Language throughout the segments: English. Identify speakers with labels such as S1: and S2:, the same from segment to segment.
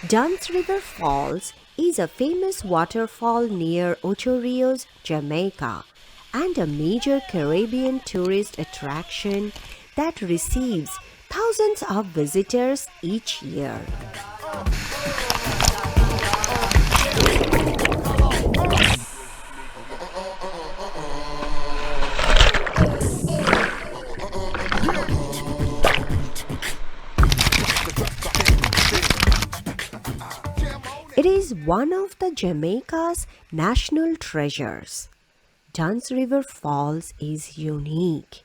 S1: Dunn's River Falls is a famous waterfall near Ocho Rios, Jamaica, and a major Caribbean tourist attraction that receives thousands of visitors each year. It is one of the Jamaica's national treasures. Dunn's River Falls is unique.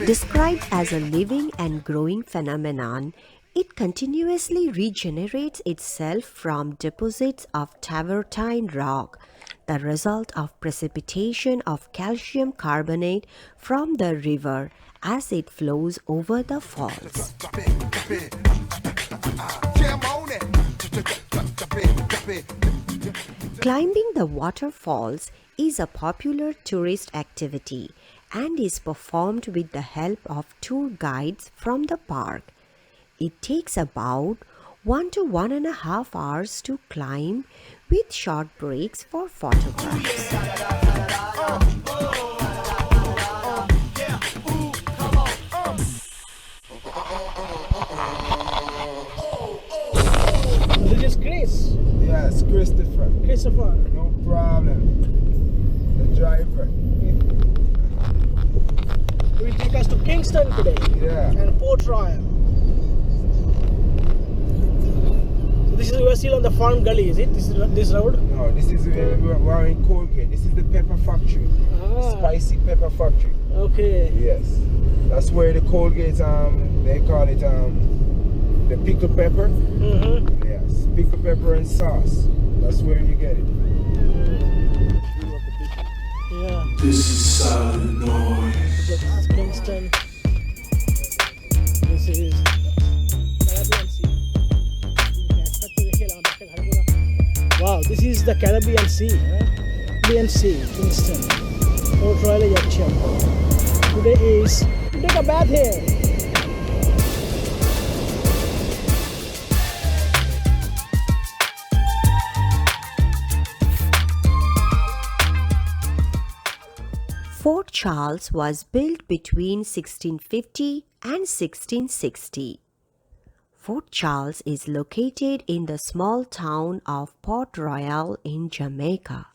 S1: Described as a living and growing phenomenon, it continuously regenerates itself from deposits of travertine rock, the result of precipitation of calcium carbonate from the river as it flows over the falls. Climbing the waterfalls is a popular tourist activity and is performed with the help of tour guides from the park. It takes about 1 to 1.5 hours to climb, with short breaks for photographs.
S2: This is Chris.
S3: Yes, Christopher.
S2: Christopher.
S3: No problem. The driver.
S2: He will take us to Kingston today.
S3: Yeah.
S2: And Port Royal. So this is, we are still on the farm gully, is it? This road?
S3: No, this is we're in Colgate. This is the pepper factory.
S2: Ah.
S3: Spicy pepper factory.
S2: Okay.
S3: Yes. That's where the Colgate they call it the pickled pepper.
S2: Mm-hmm.
S3: Yes. Pickled pepper and sauce. That's where you get it.
S2: Yeah.
S4: This is silent noise.
S2: So that's Kingston. This is Caribbean Sea. Wow, this is the Caribbean Sea. Caribbean Sea, Kingston. Port Royal Yacht. Today is to take a bath here.
S1: Fort Charles was built between 1650 and 1660. Fort Charles is located in the small town of Port Royal in Jamaica.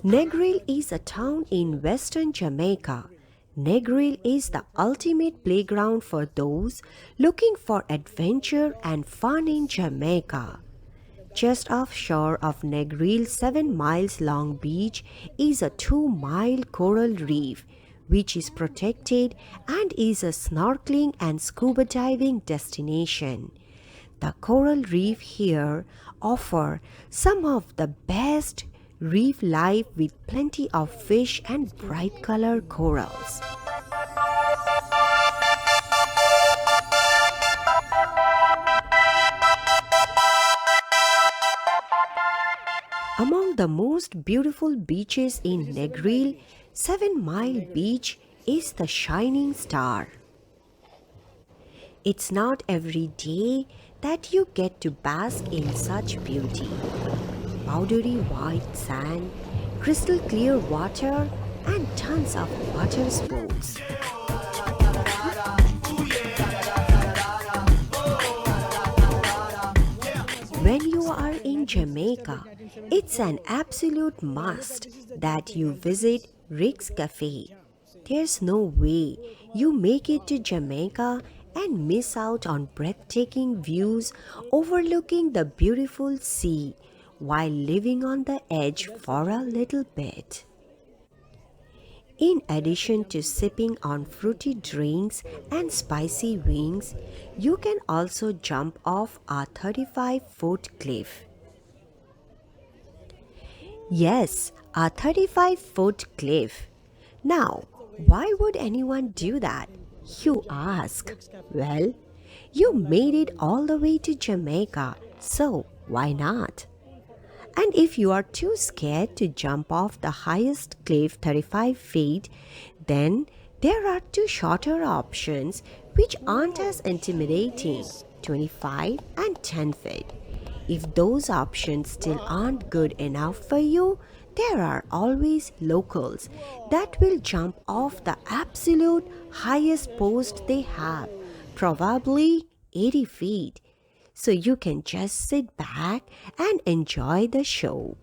S1: Negril is a town in western Jamaica. Negril is the ultimate playground for those looking for adventure and fun in Jamaica. Just offshore of Negril's 7 miles long beach is a 2-mile coral reef, which is protected and is a snorkeling and scuba diving destination. The coral reef here offer some of the best reef life with plenty of fish and bright color corals. Among the most beautiful beaches in Negril, 7 Mile Beach is the shining star. It's not every day that you get to bask in such beauty. Powdery white sand, crystal clear water, and tons of water sports. When you are in Jamaica, it's an absolute must that you visit Rick's Cafe. There's no way you make it to Jamaica and miss out on breathtaking views overlooking the beautiful sea while living on the edge for a little bit. In addition to sipping on fruity drinks and spicy wings, you can also jump off a 35-foot cliff. Yes, a 35-foot cliff. Now, why would anyone do that? You ask. Well, you made it all the way to Jamaica, so why not? And if you are too scared to jump off the highest cliff 35 feet, then there are two shorter options which aren't as intimidating 25 and 10 feet. If those options still aren't good enough for you, there are always locals that will jump off the absolute highest post they have, probably 80 feet. So you can just sit back and enjoy the show.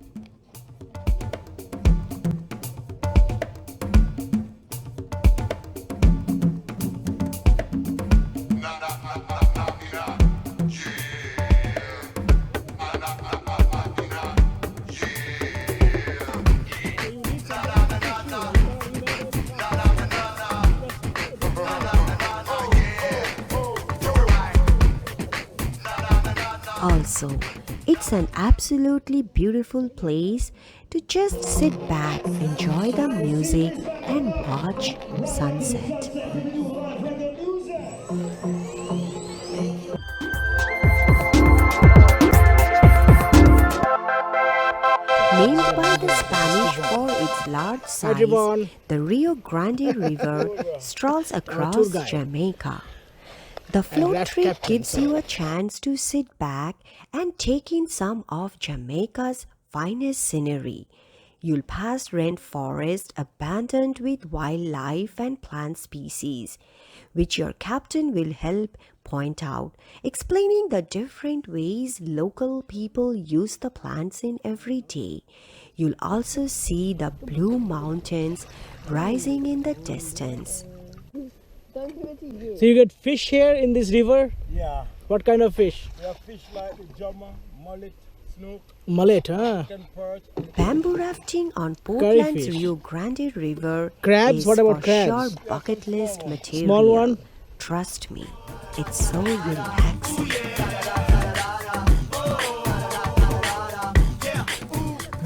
S1: Also, it's an absolutely beautiful place to just sit back, enjoy the music, and watch sunset. Named by the Spanish for its large size, the Rio Grande River strolls across Jamaica. The float trip gives you a chance to sit back and take in some of Jamaica's finest scenery. You'll pass rainforest abundant with wildlife and plant species, which your captain will help point out, explaining the different ways local people use the plants in every day. You'll also see the blue mountains rising in the distance.
S2: So you get fish here in this river?
S3: Yeah.
S2: What kind of fish?
S3: We have fish like the jummer, mullet, snook,
S2: Mullet, huh?
S3: perch.
S1: Bamboo rafting on Portland's
S2: Curryfish.
S1: Rio Grande River
S2: Crabs?
S1: is
S2: What about
S1: for
S2: crabs?
S1: sure bucket list material.
S2: Small one?
S1: Trust me, it's so relaxing.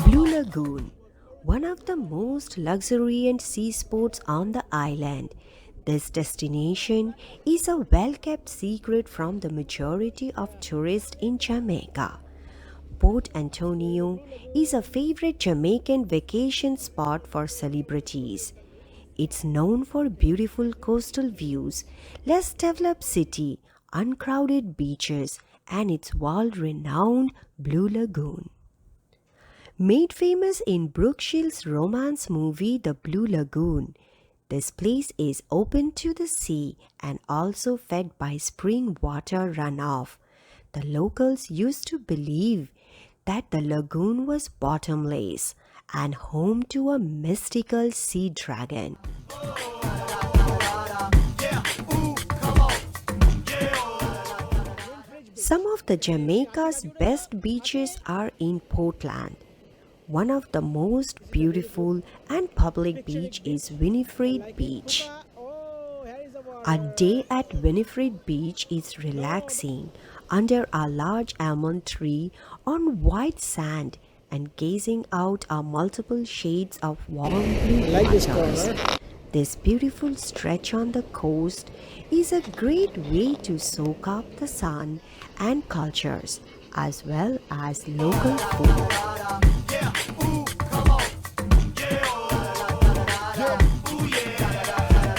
S1: Blue Lagoon, one of the most luxuriant sea sports on the island. This destination is a well-kept secret from the majority of tourists in Jamaica. Port Antonio is a favorite Jamaican vacation spot for celebrities. It's known for beautiful coastal views, less developed city, uncrowded beaches, and its world-renowned Blue Lagoon. Made famous in Brooke Shields' romance movie The Blue Lagoon, this place is open to the sea and also fed by spring water runoff. The locals used to believe that the lagoon was bottomless and home to a mystical sea dragon. Some of the Jamaica's best beaches are in Portland. One of the most beautiful and public beach is Winifred Beach. A day at Winifred Beach is relaxing under a large almond tree on white sand and gazing out at multiple shades of warm blue
S2: Like this
S1: waters.
S2: corner.
S1: This beautiful stretch on the coast is a great way to soak up the sun and cultures as well as local food.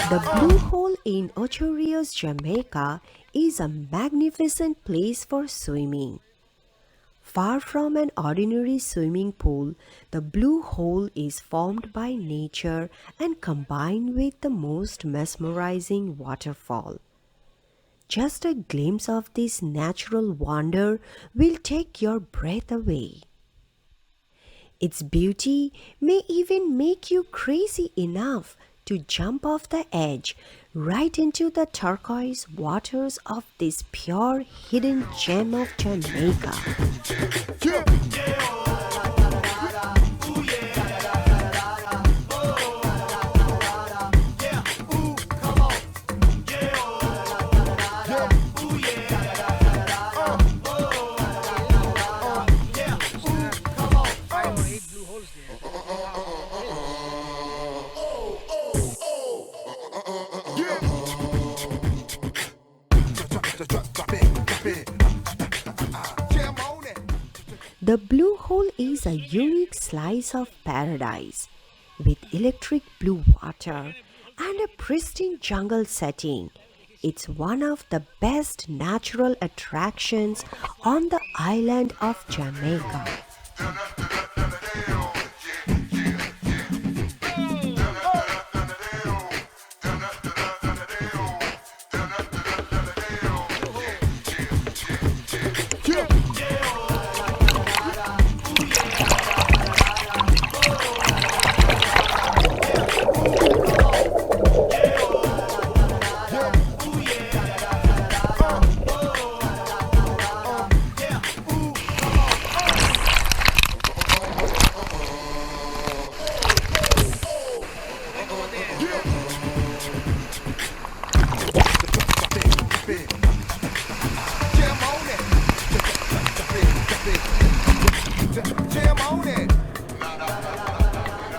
S1: The Blue Hole in Ocho Rios, Jamaica is a magnificent place for swimming. Far from an ordinary swimming pool, the Blue Hole is formed by nature and combined with the most mesmerizing waterfall. Just a glimpse of this natural wonder will take your breath away. Its beauty may even make you crazy enough to jump off the edge right into the turquoise waters of this pure hidden gem of Jamaica. The Blue Hole is a unique slice of paradise with electric blue water and a pristine jungle setting. It's one of the best natural attractions on the island of Jamaica.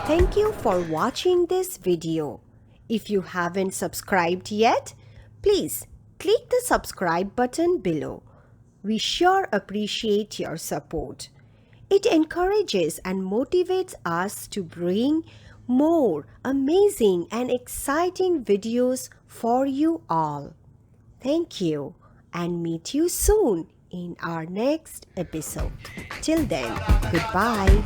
S1: Thank you for watching this video. If you haven't subscribed yet, please click the subscribe button below. We sure appreciate your support. It encourages and motivates us to bring more amazing and exciting videos for you all. Thank you and meet you soon in our next episode. Till then, goodbye.